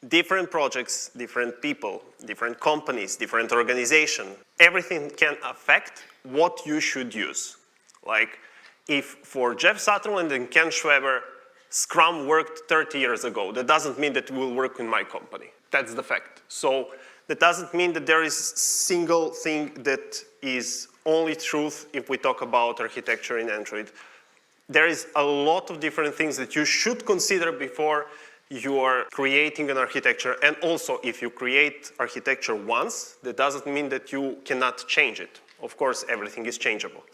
different projects, different people, different companies, different organizations. Everything can affect what you should use. Like if for Jeff Sutherland and Ken Schweber, Scrum worked 30 years ago, that doesn't mean that it will work in my company. That's the fact. So that doesn't mean that there is a single thing that is only truth if we talk about architecture in Android. There is a lot of different things that you should consider before you are creating an architecture. And also, if you create architecture once, that doesn't mean that you cannot change it. Of course, everything is changeable.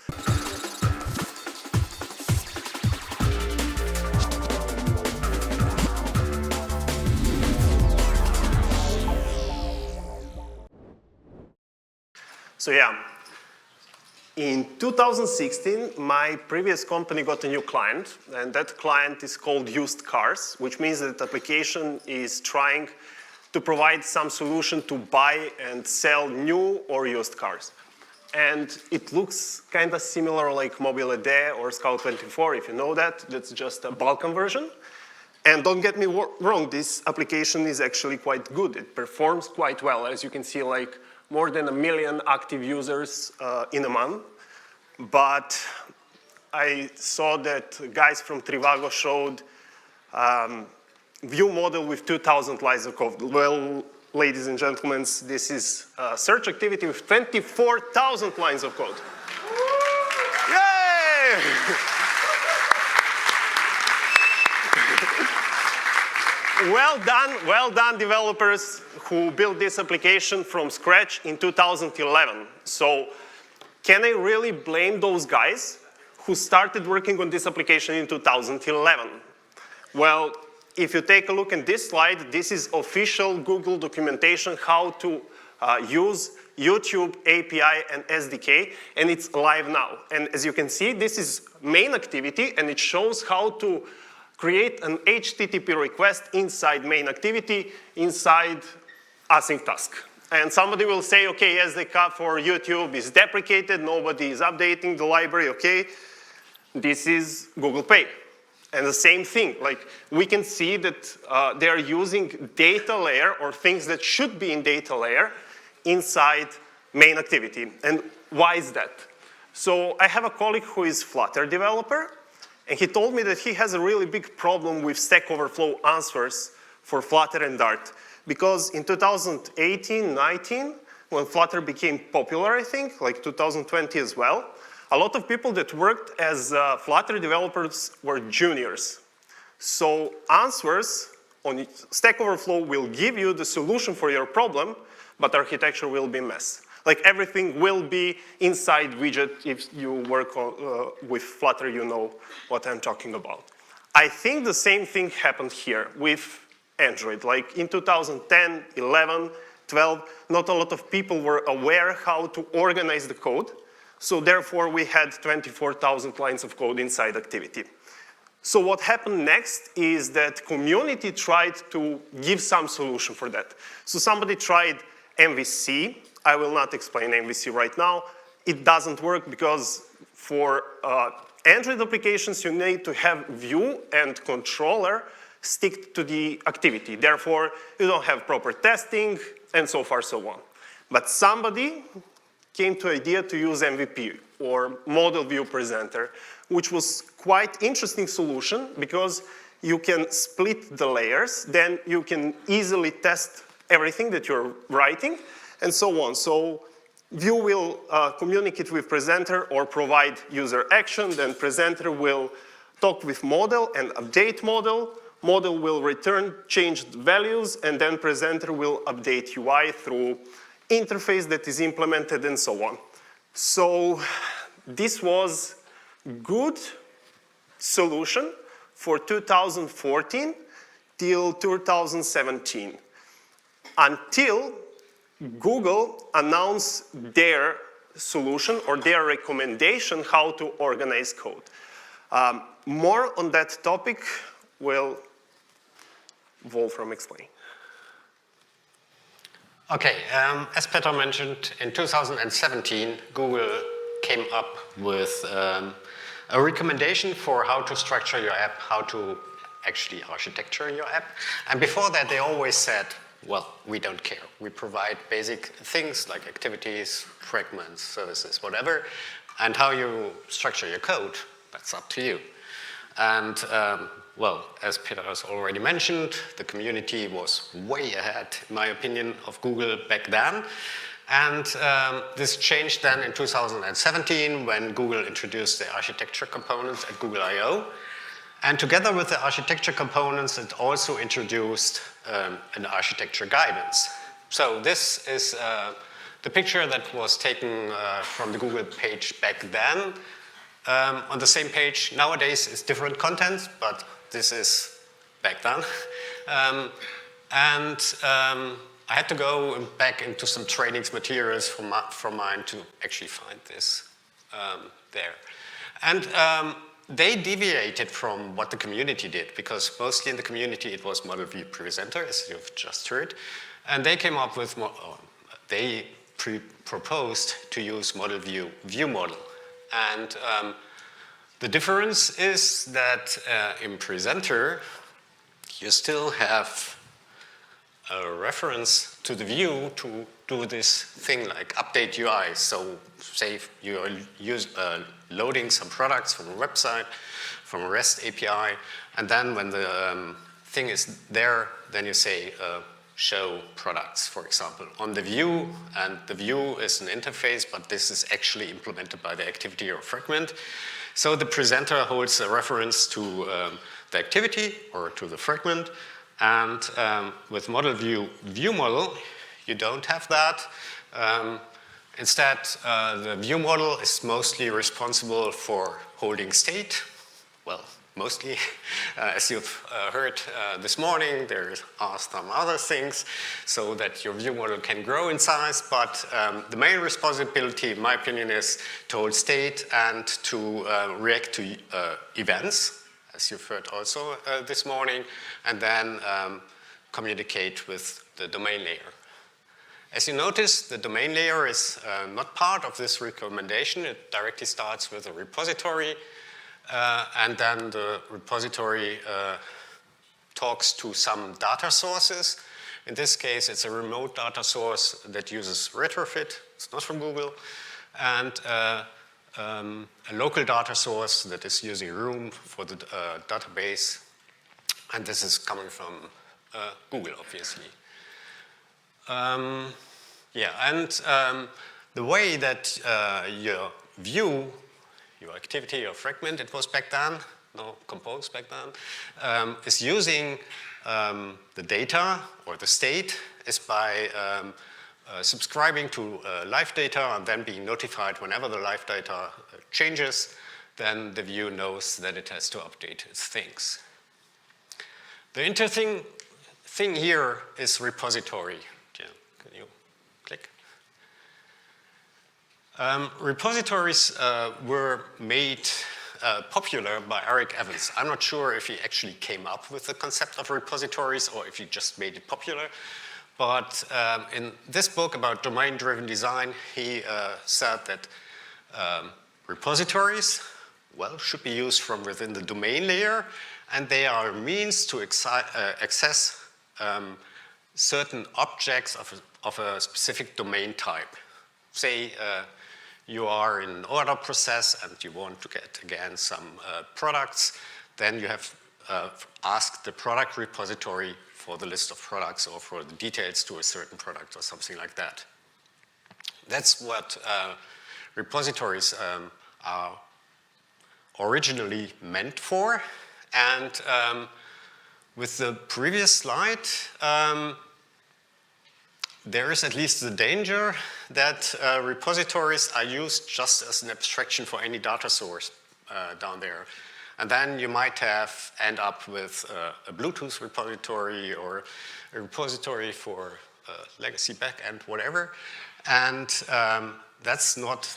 So yeah, in 2016, my previous company got a new client, and that client is called Used Cars, which means that the application is trying to provide some solution to buy and sell new or used cars. And it looks kind of similar like Mobile AD or Scout24, if you know that. That's just a Balkan version. And don't get me wrong, this application is actually quite good. It performs quite well. As you can see, like more than 1 million active users in a month. But I saw that guys from Trivago showed view model with 2,000 lines of code. Well, ladies and gentlemen, this is a search activity with 24,000 lines of code. Yay! Well done, developers who built this application from scratch in 2011. So can I really blame those guys who started working on this application in 2011? Well, if you take a look at this slide, this is official Google documentation how to use YouTube API and SDK, and it's live now. And as you can see, this is main activity, and it shows how to create an HTTP request inside main activity, inside async task. And somebody will say, okay, SDK for YouTube is deprecated, nobody is updating the library, okay. This is Google Pay. And the same thing, like we can see that they're using data layer or things that should be in data layer inside main activity. And why is that? So I have a colleague who is Flutter developer, and he told me that he has a really big problem with Stack Overflow answers for Flutter and Dart. Because in 2018-19, when Flutter became popular, I think, like 2020 as well, a lot of people that worked as Flutter developers were juniors. So answers on Stack Overflow will give you the solution for your problem, but architecture will be a mess. Like everything will be inside widget. If you work with Flutter, you know what I'm talking about. I think the same thing happened here with Android. Like in 2010, 11, 12, not a lot of people were aware how to organize the code. So therefore, we had 24,000 lines of code inside activity. So what happened next is that community tried to give some solution for that. So somebody tried MVC. I will not explain MVC right now. It doesn't work because for Android applications, you need to have view and controller stick to the activity. Therefore, you don't have proper testing and so far, so on. But somebody came to the idea to use MVP or model view presenter, which was quite interesting solution because you can split the layers, then you can easily test everything that you're writing, and so on. So view will communicate with presenter or provide user action, then presenter will talk with model and update model. Model will return changed values, and then presenter will update UI through interface that is implemented and so on. So this was good solution for 2014 till 2017, until Google announced their solution or their recommendation how to organize code. More on that topic will Wolfram explain. Okay, as Peter mentioned, in 2017, Google came up with a recommendation for how to structure your app, how to actually architecture in your app. And before that, they always said, well, we don't care. We provide basic things like activities, fragments, services, whatever. And how you structure your code, that's up to you. And well, as Peter has already mentioned, the community was way ahead, in my opinion, of Google back then. And this changed then in 2017 when Google introduced the architecture components at Google I/O. And together with the architecture components, it also introduced an architecture guidance. So this is the picture that was taken from the Google page back then. On the same page nowadays is different content, but this is back then. I had to go back into some trainings materials from mine to actually find this there. And they deviated from what the community did, because mostly in the community it was Model View Presenter, as you've just heard. And they came up with, they proposed to use Model View View Model. And the difference is that in Presenter, you still have a reference to the view to do this thing like update UI. So say you are loading some products from a website, from a REST API, and then when the thing is there, then you say show products, for example, on the view, and the view is an interface, but this is actually implemented by the activity or fragment. So the presenter holds a reference to the activity or to the fragment, and with Model View View Model, you don't have that. Instead, the view model is mostly responsible for holding state. Well, mostly, as you've heard this morning, there are some other things so that your view model can grow in size, but the main responsibility, in my opinion, is to hold state and to react to events, as you've heard also this morning, and then communicate with the domain layer. As you notice, the domain layer is not part of this recommendation. It directly starts with a repository, and then the repository talks to some data sources. In this case, it's a remote data source that uses retrofit. It's not from Google. And a local data source that is using Room for the database. And this is coming from Google, obviously. The way that your view, your activity, your fragment, it was back then, no, compose back then, is using the data or the state is by subscribing to live data and then being notified whenever the live data changes, then the view knows that it has to update its things. The interesting thing here is repository. Yeah, can you click? Repositories were made popular by Eric Evans. I'm not sure if he actually came up with the concept of repositories or if he just made it popular. But in this book about domain-driven design, he said that repositories, well, should be used from within the domain layer, and they are a means to access certain objects of a specific domain type. Say you are in an order process and you want to get, again, some products, then you have asked the product repository for the list of products or for the details to a certain product or something like that. That's what repositories are originally meant for. And with the previous slide, there is at least the danger that repositories are used just as an abstraction for any data source down there. And then you might end up with a Bluetooth repository or a repository for legacy backend, whatever. And that's not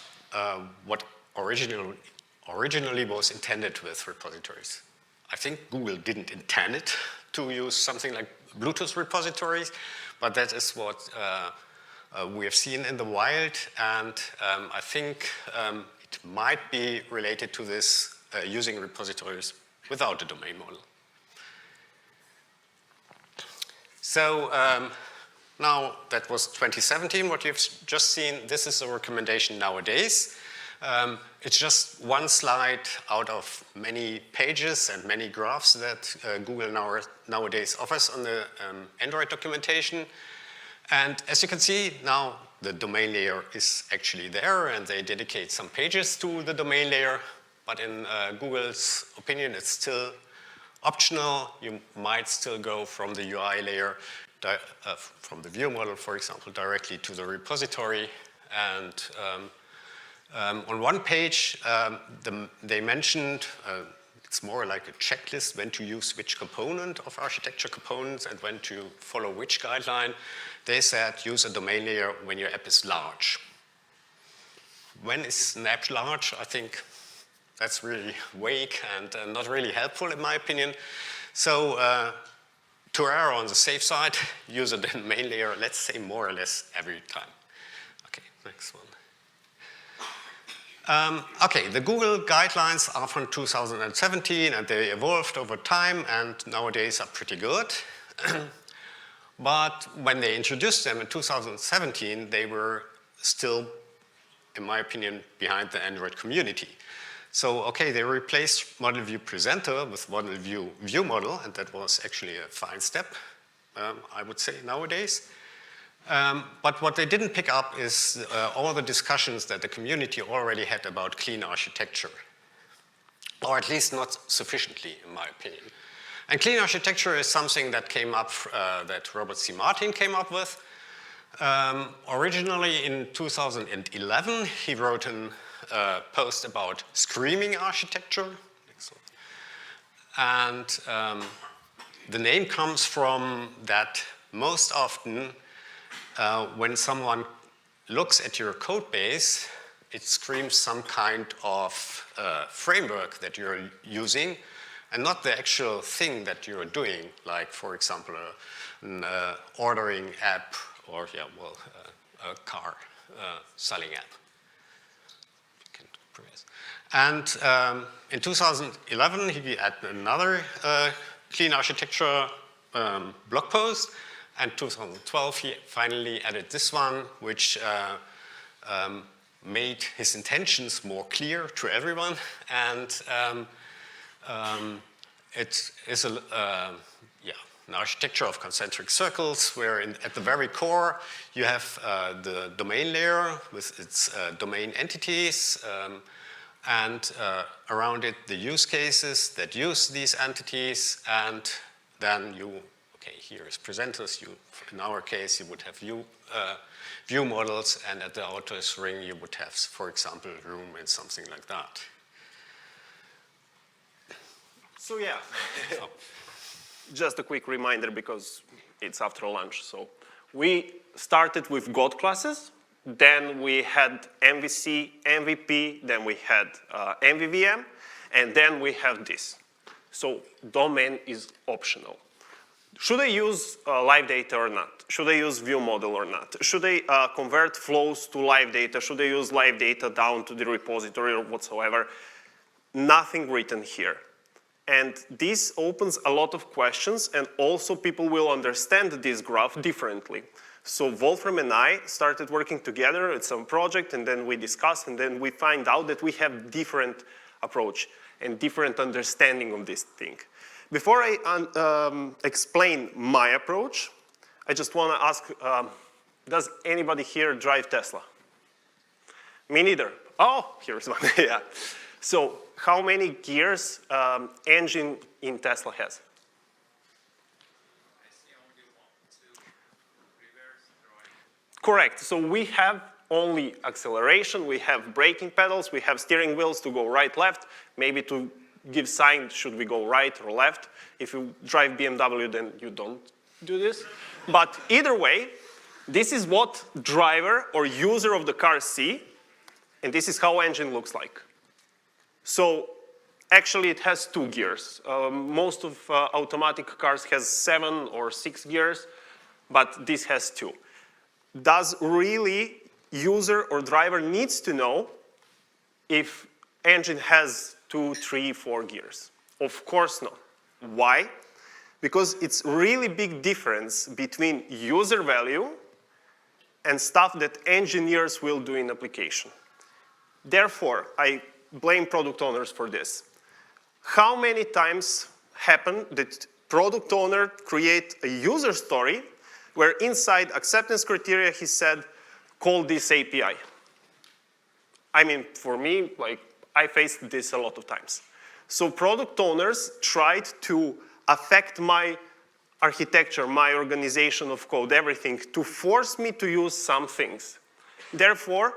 what originally was intended with repositories. I think Google didn't intend it to use something like Bluetooth repositories, but that is what we have seen in the wild, and I think it might be related to this using repositories without a domain model. So now that was 2017, what you've just seen. This is a recommendation nowadays. It's just one slide out of many pages and many graphs that Google nowadays offers on the Android documentation. And as you can see, now the domain layer is actually there, and they dedicate some pages to the domain layer. But in Google's opinion, it's still optional. You might still go from the UI layer, from the view model, for example, directly to the repository. And on one page, they mentioned it's more like a checklist when to use which component of architecture components and when to follow which guideline. They said use a domain layer when your app is large. When is an app large? I think that's really vague and not really helpful in my opinion. So to err on the safe side, use a domain layer, let's say more or less every time. Okay, next one. Okay, the Google guidelines are from 2017 and they evolved over time and nowadays are pretty good. But when they introduced them in 2017, they were still, in my opinion, behind the Android community. So, okay, they replaced Model View Presenter with Model View View Model, and that was actually a fine step, I would say, nowadays. But what they didn't pick up is all the discussions that the community already had about clean architecture, or at least not sufficiently, in my opinion. And clean architecture is something that came up, that Robert C. Martin came up with. Originally in 2011, he wrote a post about screaming architecture. And the name comes from that most often when someone looks at your code base, it screams some kind of framework that you're using and not the actual thing that you're doing, like, for example, an ordering app or, yeah, well, a car selling app. And in 2011, he added another clean architecture blog post. And 2012, he finally added this one, which made his intentions more clear to everyone. And it is an architecture of concentric circles, where at the very core, you have the domain layer with its domain entities, and around it, the use cases that use these entities, and then you, okay, here is presenters. In our case, you would have view models, and at the outer ring, you would have, for example, room and something like that. So yeah, just a quick reminder because it's after lunch. So we started with God classes, then we had MVC, MVP, then we had MVVM, and then we have this. So domain is optional. Should I use live data or not? Should I use view model or not? Should I convert flows to live data? Should I use live data down to the repository or whatsoever? Nothing written here. And this opens a lot of questions, and also people will understand this graph differently. So Wolfram and I started working together at some project, and then we discussed, and then we find out that we have different approach and different understanding of this thing. Before I explain my approach, I just want to ask, does anybody here drive Tesla? Me neither. Oh, here's one, yeah. So how many gears engine in Tesla has? I see only 1, 2, reverse, drive. Correct. So we have only acceleration, we have braking pedals, we have steering wheels to go right, left, maybe to give sign should we go right or left. If you drive BMW, then you don't do this. But either way, this is what driver or user of the car see, and this is how engine looks like. So actually it has 2 gears. Most of automatic cars has 7 or 6 gears, but this has 2. Does really user or driver needs to know if engine has 2, 3, 4 gears? Of course not. Why? because it's really big difference between user value and stuff that engineers will do in application. Therefore, I blame product owners for this. How many times happen that product owner create a user story where inside acceptance criteria he said, call this API? I mean, for me, like, I faced this a lot of times. So product owners tried to affect my architecture, my organization of code, everything, to force me to use some things. Therefore,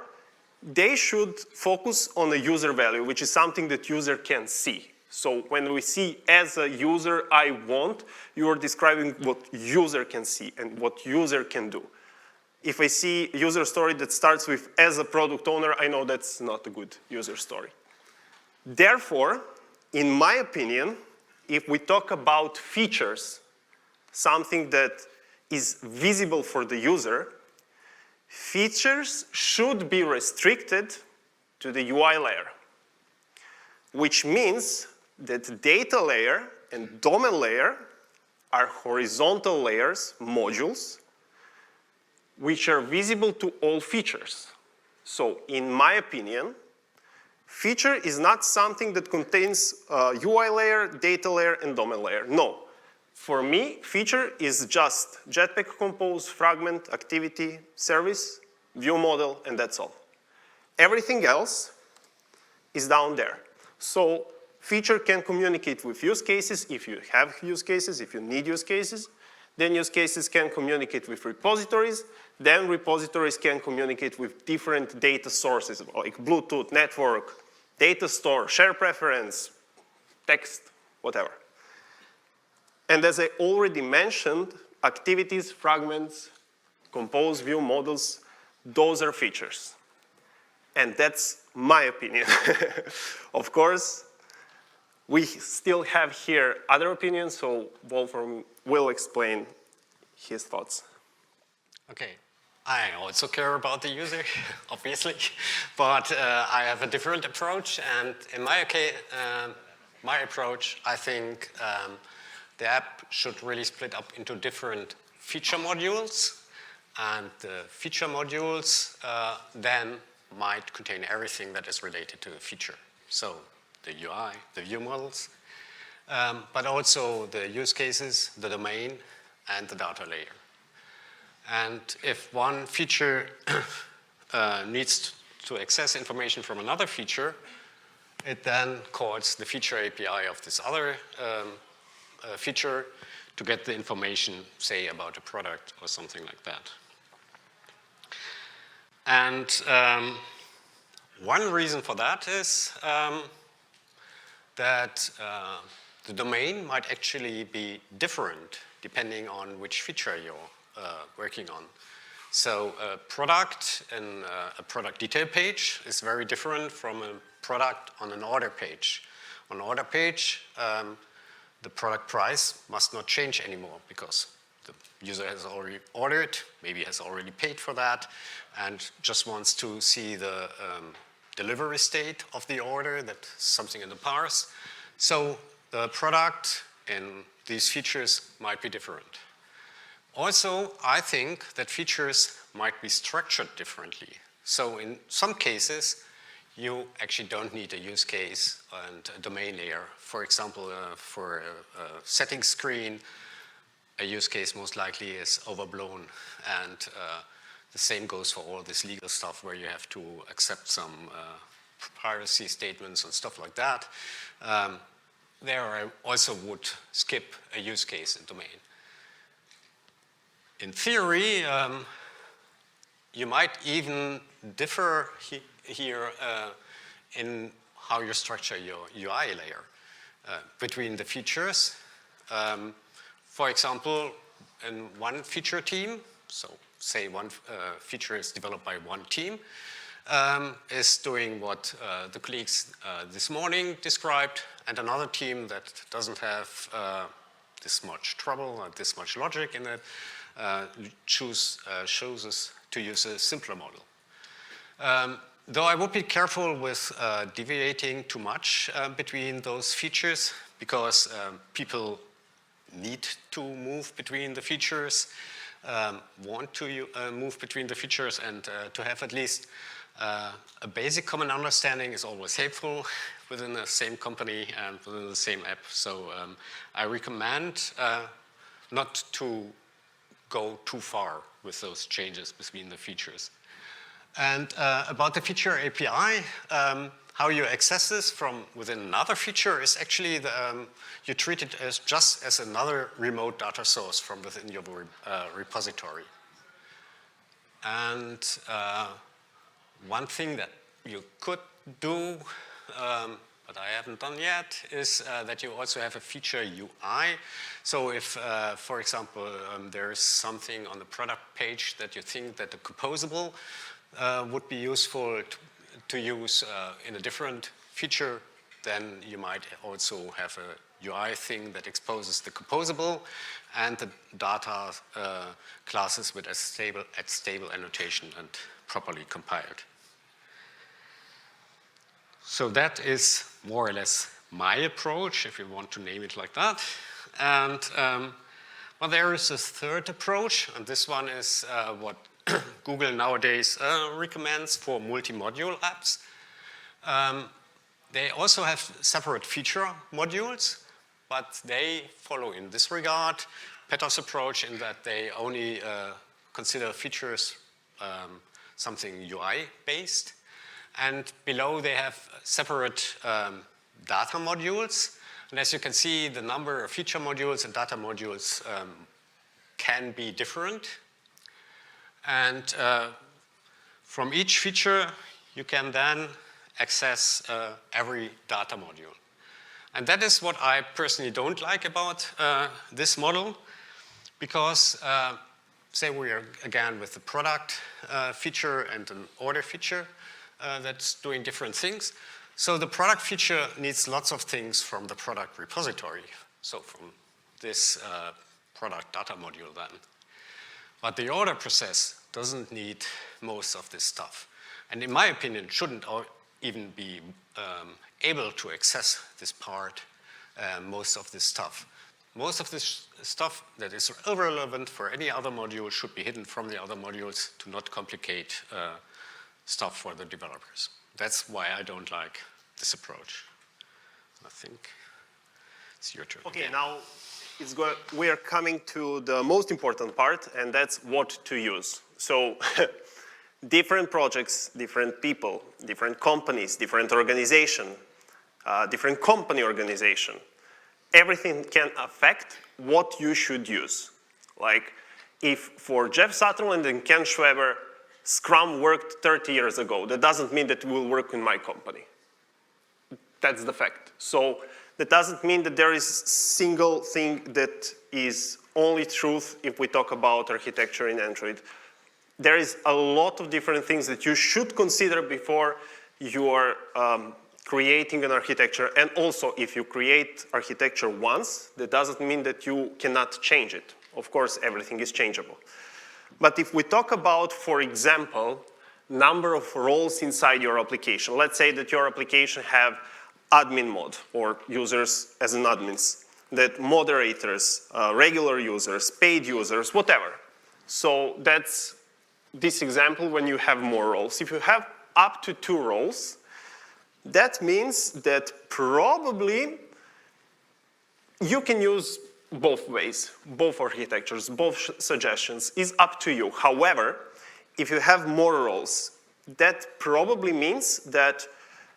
they should focus on the user value, which is something that user can see. So when we see as a user, I want, you are describing what user can see and what user can do. If I see a user story that starts with as a product owner, I know that's not a good user story. Therefore, in my opinion, if we talk about features, something that is visible for the user, features should be restricted to the UI layer, which means that data layer and domain layer are horizontal layers, modules, which are visible to all features. So in my opinion, feature is not something that contains UI layer, data layer, and domain layer. No. For me, feature is just Jetpack Compose, fragment, activity, service, view model, and that's all. Everything else is down there. So feature can communicate with use cases if you have use cases, if you need use cases. Then use cases can communicate with repositories. Then repositories can communicate with different data sources like Bluetooth, network, data store, share preference, text, whatever. And as I already mentioned, activities, fragments, compose, view, models, those are features. And that's my opinion. Of course, we still have here other opinions, so Wolfram will explain his thoughts. Okay, I also care about the user, obviously, but I have a different approach, and in my approach, I think the app should really split up into different feature modules, and the feature modules then might contain everything that is related to a feature. So the UI, the view models, but also the use cases, the domain, and the data layer. And if one feature needs to access information from another feature, it then calls the feature API of this other feature to get the information, say, about a product or something like that. And one reason for that is that the domain might actually be different depending on which feature you're working on. So a product in a product detail page is very different from a product on an order page. On an order page, the product price must not change anymore because the user has already ordered, maybe has already paid for that, and just wants to see the delivery state of the order, that's something in the past. So the product and these features might be different. Also, I think that features might be structured differently. So in some cases, you actually don't need a use case and a domain layer. For example, for a settings screen, a use case most likely is overblown, and the same goes for all this legal stuff where you have to accept some privacy statements and stuff like that. There I also would skip a use case and domain. In theory, you might even differ here in how you structure your UI layer between the features. For example, in one feature team, so say one feature is developed by one team, is doing what the colleagues this morning described, and another team that doesn't have this much trouble or this much logic in it shows us to use a simpler model. Though I would be careful with deviating too much between those features, because people need to move between the features, want to move between the features, and to have at least a basic common understanding is always helpful within the same company and within the same app. So I recommend not to go too far with those changes between the features. And about the feature API, how you access this from within another feature is actually you treat it as just as another remote data source from within your repository. And one thing that you could do, but I haven't done yet, is that you also have a feature UI. So if, for example, there is something on the product page that you think that the composable would be useful to use in a different feature, then you might also have a UI thing that exposes the composable and the data classes with a stable annotation and properly compiled. So that is more or less my approach, if you want to name it like that. And well, there is a third approach, and this one is what Google nowadays recommends for multi-module apps. They also have separate feature modules, but they follow in this regard Petter's approach in that they only consider features something UI-based. And below they have separate data modules. And as you can see, the number of feature modules and data modules can be different. And from each feature, you can then access every data module. And that is what I personally don't like about this model, because say we are again with the product feature and an order feature that's doing different things. So the product feature needs lots of things from the product repository, so from this product data module then. But the order process doesn't need most of this stuff. And in my opinion, shouldn't even be able to access this part, most of this stuff. Most of this stuff that is irrelevant for any other module should be hidden from the other modules to not complicate stuff for the developers. That's why I don't like this approach. I think it's your turn. Okay, again. now we are coming to the most important part, and that's what to use. So different projects, different people, different companies, different organization, different company organization. Everything can affect what you should use. Like if for Jeff Sutherland and Ken Schweber, Scrum worked 30 years ago, that doesn't mean that it will work in my company. That's the fact. So that doesn't mean that there is a single thing that is only truth if we talk about architecture in Android. There is a lot of different things that you should consider before you are creating an architecture. And also, if you create architecture once, that doesn't mean that you cannot change it. Of course, everything is changeable. But if we talk about, for example, number of roles inside your application, let's say that your application have admin mode or users as an admins, that moderators, regular users, paid users, whatever. So that's this example when you have more roles. If you have up to 2 roles, that means that probably you can use both ways, both architectures, both suggestions is up to you. However, if you have more roles, that probably means that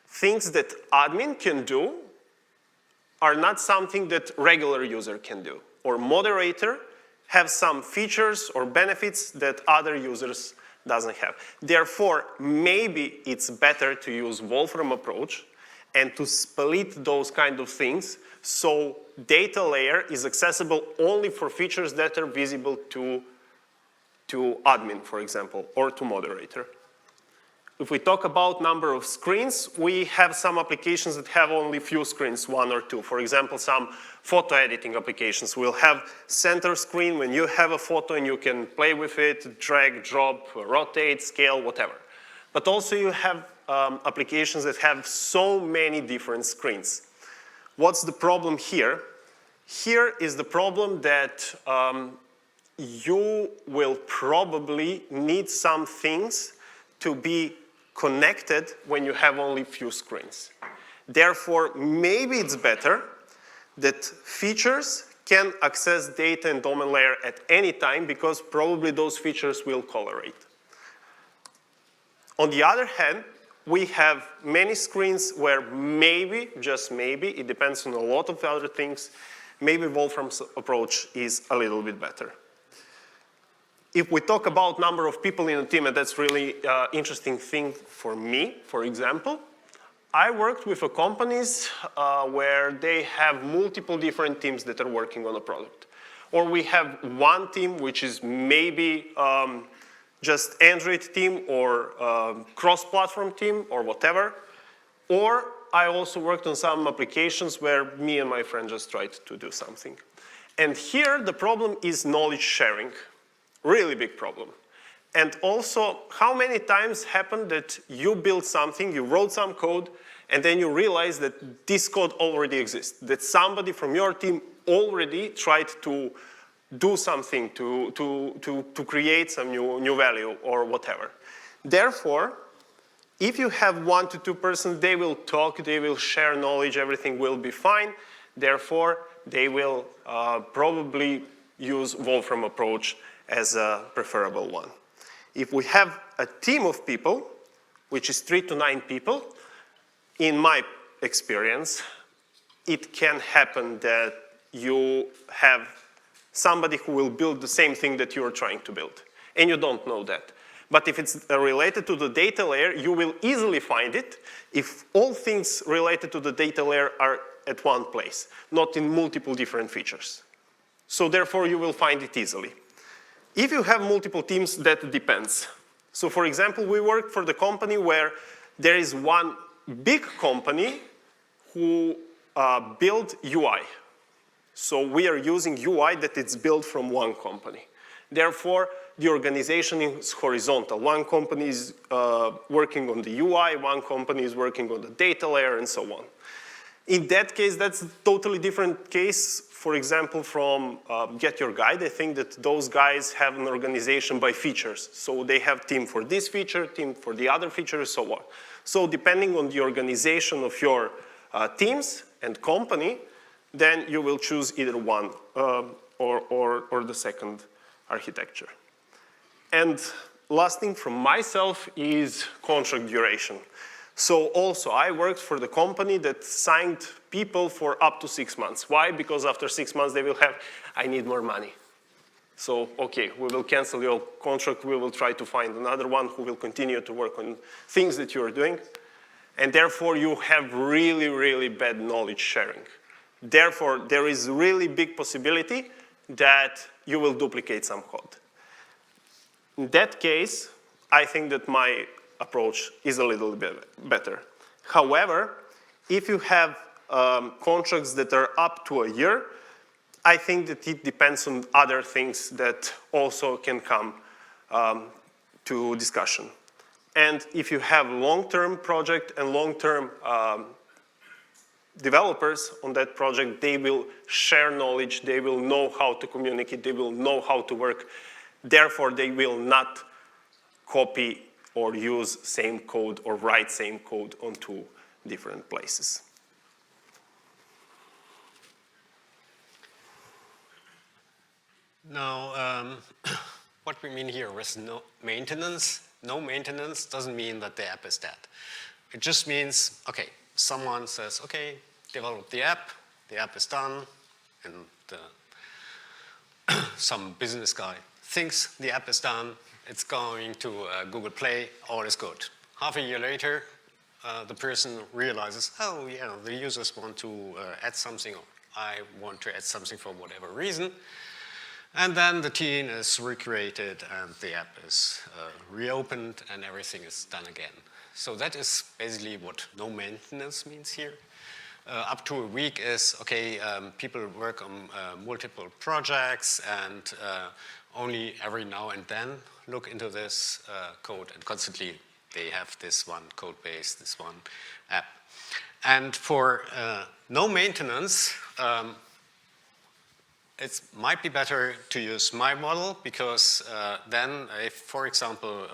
things that admin can do are not something that regular user can do. Or moderator have some features or benefits that other users doesn't have. Therefore, maybe it's better to use Wolfram approach and to split those kind of things so data layer is accessible only for features that are visible to admin, for example, or to moderator. If we talk about number of screens, we have some applications that have only few screens, 1 or 2. For example, some photo editing applications will have center screen when you have a photo and you can play with it, drag, drop, rotate, scale, whatever. But also you have applications that have so many different screens. What's the problem here? Here is the problem that you will probably need some things to be connected when you have only few screens. Therefore, maybe it's better that features can access data and domain layer at any time because probably those features will correlate. On the other hand, we have many screens where maybe, just maybe, it depends on a lot of other things, maybe Wolfram's approach is a little bit better. If we talk about number of people in a team, and that's really interesting thing for me, for example, I worked with companies where they have multiple different teams that are working on a product. Or we have one team which is maybe just Android team or cross-platform team or whatever. Or I also worked on some applications where me and my friend just tried to do something. And here the problem is knowledge sharing. Really big problem. And also, how many times happened that you built something, you wrote some code, and then you realize that this code already exists, that somebody from your team already tried to do something to create some new value or whatever. Therefore, if you have 1 to 2 persons, they will talk, they will share knowledge, everything will be fine. Therefore, they will probably use Wolfram approach as a preferable one. If we have a team of people, which is 3 to 9 people, in my experience, it can happen that you have somebody who will build the same thing that you are trying to build, and you don't know that. But if it's related to the data layer, you will easily find it if all things related to the data layer are at one place, not in multiple different features. So therefore, you will find it easily. If you have multiple teams, that depends. So for example, we work for the company where there is one big company who build UI. So we are using UI that it's built from one company. Therefore, the organization is horizontal. One company is working on the UI, one company is working on the data layer, and so on. In that case, that's a totally different case, for example, from Get Your Guide. I think that those guys have an organization by features. So they have team for this feature, team for the other feature, so on. So depending on the organization of your teams and company, then you will choose either one or the second architecture. And last thing from myself is contract duration. So also, I worked for the company that signed people for up to 6 months. Why? Because after 6 months, they will have, I need more money. So, okay, we will cancel your contract. We will try to find another one who will continue to work on things that you are doing. And therefore, you have really, really bad knowledge sharing. Therefore, there is really big possibility that you will duplicate some code. In that case, I think that my approach is a little bit better. However, if you have contracts that are up to a year, I think that it depends on other things that also can come to discussion. And if you have long-term project and long-term developers on that project, they will share knowledge, they will know how to communicate, they will know how to work. Therefore, they will not copy or use same code or write same code on 2 different places. Now, what we mean here with no maintenance doesn't mean that the app is dead. It just means, okay, someone says, okay, develop the app is done, and some business guy thinks the app is done, it's going to Google Play, all is good. Half a year later, the person realizes, oh yeah, the users want to add something, or I want to add something for whatever reason. And then the team is recreated and the app is reopened and everything is done again. So that is basically what no maintenance means here. Up to a week is, okay, people work on multiple projects and only every now and then look into this code, and constantly they have this one code base, this one app. And for no maintenance, it might be better to use my model because then if, for example,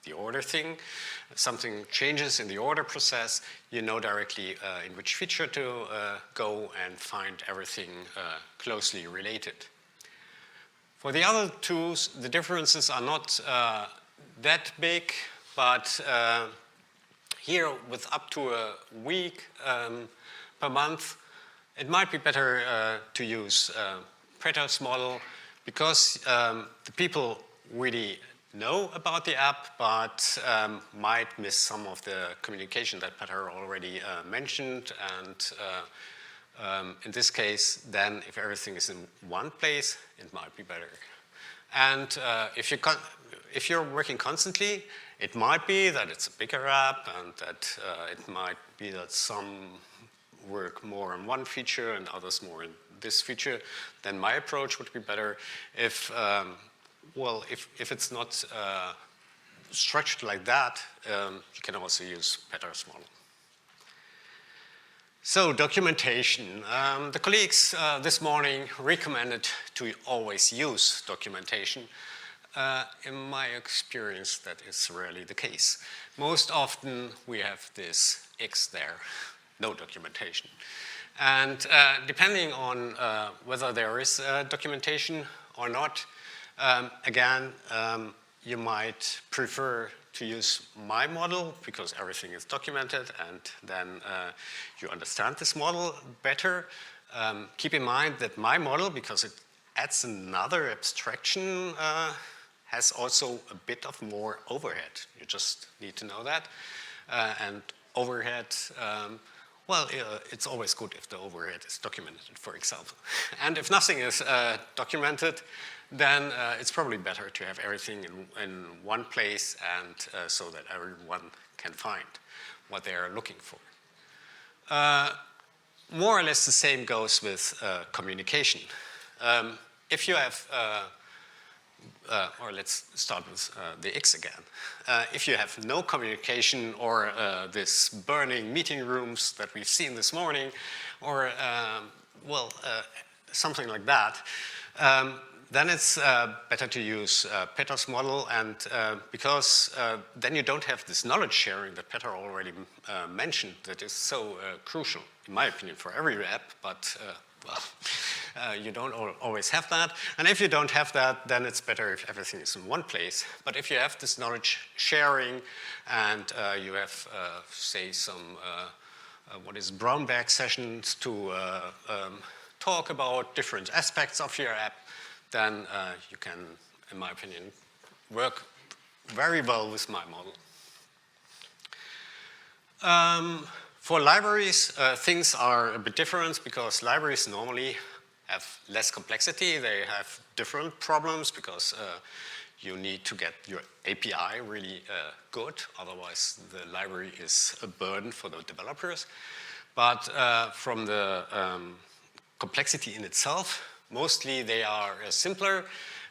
the order thing, something changes in the order process, you know directly in which feature to go and find everything closely related. For the other tools, the differences are not that big, but here with up to a week per month, it might be better to use Peter's model because the people really know about the app, but might miss some of the communication that Peter already mentioned. And in this case, then if everything is in one place, it might be better. And if you're working constantly, it might be that it's a bigger app and that it might be that some work more on one feature and others more in this feature, then my approach would be better if it's not structured like that, you can also use Peter's model. So documentation. The colleagues this morning recommended to always use documentation. In my experience, that is rarely the case. Most often we have this X there, no documentation. And depending on whether there is documentation or not, again, you might prefer to use my model because everything is documented and then you understand this model better. Keep in mind that my model, because it adds another abstraction, has also a bit of more overhead. You just need to know that. And overhead, it's always good if the overhead is documented, for example. And if nothing is documented, then it's probably better to have everything in one place and so that everyone can find what they are looking for. More or less the same goes with communication. If you have, or let's start with the X again. If you have no communication or this burning meeting rooms that we've seen this morning, or something like that, then it's better to use Peter's model, and because then you don't have this knowledge sharing that Peter already mentioned that is so crucial, in my opinion, for every app, but you don't always have that. And if you don't have that, then it's better if everything is in one place. But if you have this knowledge sharing and you have, say, some brown bag sessions to talk about different aspects of your app, then you can, in my opinion, work very well with my model. For libraries, things are a bit different because libraries normally have less complexity. They have different problems because you need to get your API really good. Otherwise, the library is a burden for the developers. But from the complexity in itself, mostly they are simpler,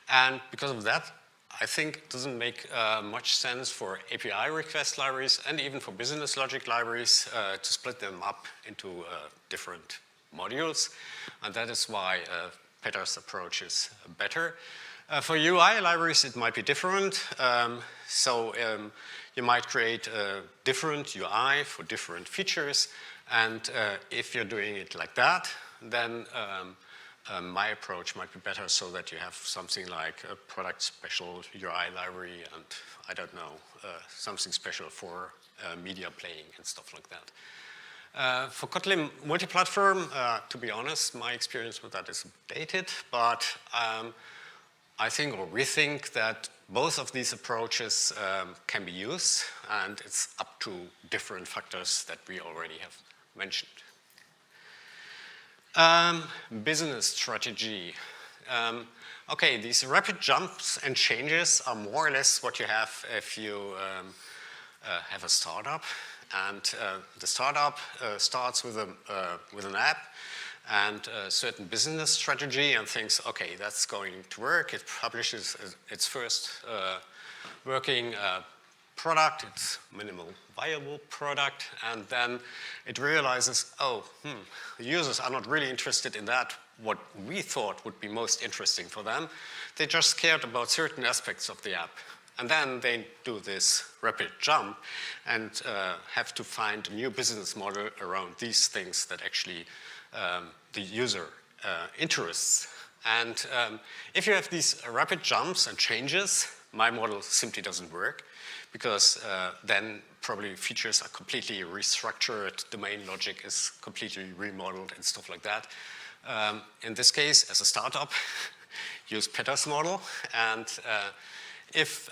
and because of that, I think it doesn't make much sense for API request libraries and even for business logic libraries to split them up into different modules, and that is why Peter's approach is better. For UI libraries, it might be different. You might create a different UI for different features, and if you're doing it like that, then my approach might be better so that you have something like a product special UI library and, I don't know, something special for media playing and stuff like that. For Kotlin multi-platform, to be honest, my experience with that is dated, but I think, or we think, that both of these approaches can be used, and it's up to different factors that we already have mentioned. Business strategy. Okay, these rapid jumps and changes are more or less what you have if you have a startup. And the startup starts with an app and a certain business strategy and thinks, okay, that's going to work. It publishes its first working product, it's minimal viable product, and then it realizes, oh, the users are not really interested in that, what we thought would be most interesting for them. They just cared about certain aspects of the app. And then they do this rapid jump and have to find a new business model around these things that actually the user interests. And if you have these rapid jumps and changes, my model simply doesn't work, because then probably features are completely restructured, domain logic is completely remodeled and stuff like that. In this case, as a startup, use Petter's model, and if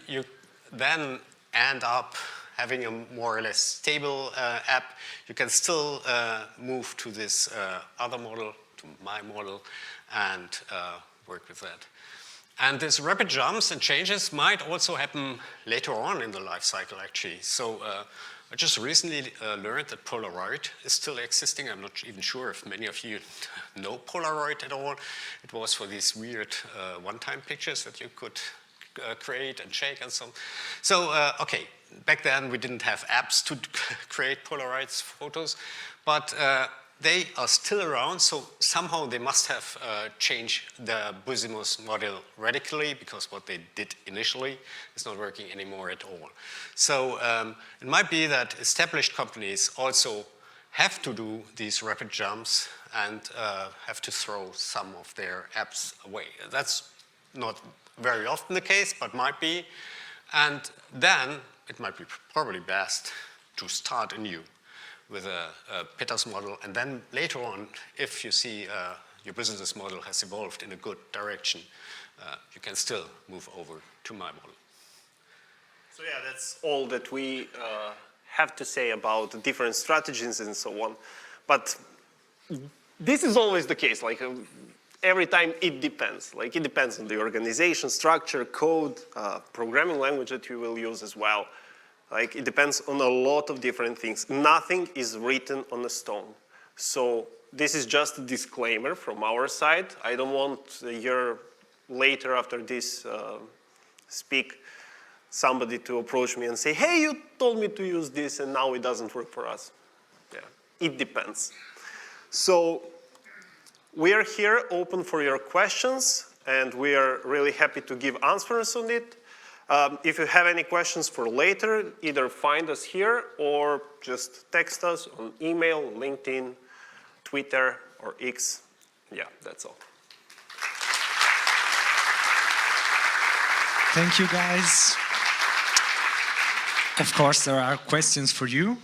you then end up having a more or less stable app, you can still move to this other model, to my model, and work with that. And these rapid jumps and changes might also happen later on in the life cycle, actually. So I just recently learned that Polaroid is still existing. I'm not even sure if many of you know Polaroid at all. It was for these weird one-time pictures that you could create and shake and so on. So, okay, back then we didn't have apps to create Polaroid's photos, but they are still around, so somehow they must have changed the business model radically, because what they did initially is not working anymore at all. So it might be that established companies also have to do these rapid jumps and have to throw some of their apps away. That's not very often the case, but might be. And then it might be probably best to start anew with a Petter's model, and then later on, if you see your business model has evolved in a good direction, you can still move over to my model. So yeah, that's all that we have to say about the different strategies and so on. But this is always the case. Like every time, it depends. Like it depends on the organization, structure, code, programming language that you will use as well. Like it depends on a lot of different things. Nothing is written on a stone. So this is just a disclaimer from our side. I don't want a year later after this speak, somebody to approach me and say, hey, you told me to use this and now it doesn't work for us. Yeah, it depends. So we are here open for your questions, and we are really happy to give answers on it. If you have any questions for later, either find us here or just text us on email, LinkedIn, Twitter, or X. Yeah, that's all. Thank you, guys. Of course, there are questions for you.